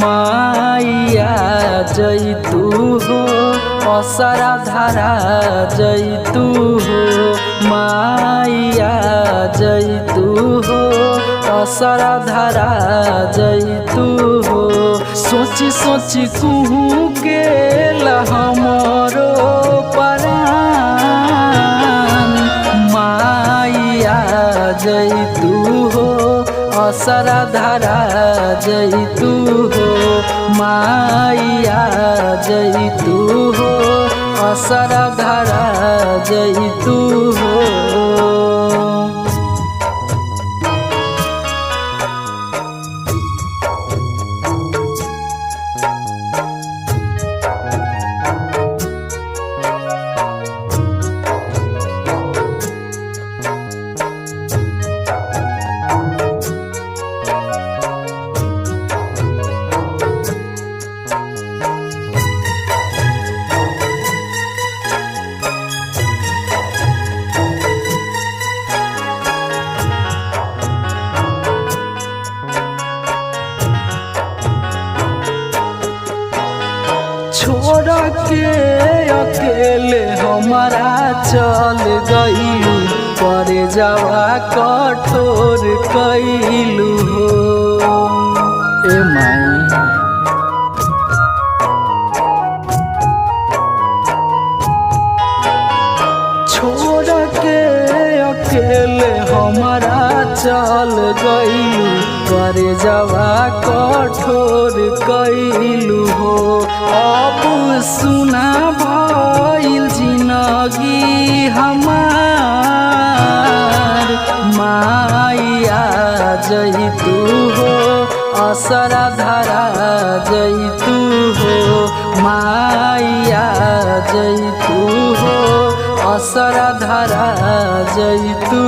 माइया जैतू हो असरा धारा जैतू हो माइया जैतू हो असरा धारा जैतू हो सोची सोची कुहू के हमरो परान माइया जैतू हो असरा धारा जैतू हो माइया जैतू हो असरा धारा जैतू हो। छोड़ के अकेले हमारा चल गईलू पर जावा कठोर कैलू हो ए माई छोड़ के अकेले हमारा चल गईलू पर जावा कठोर कैलू हो अब सुना भइल जिंदगी हमार माइया जैतू हो असरा धारा जैतू हो माइया जैतू हो असरा धारा जैतू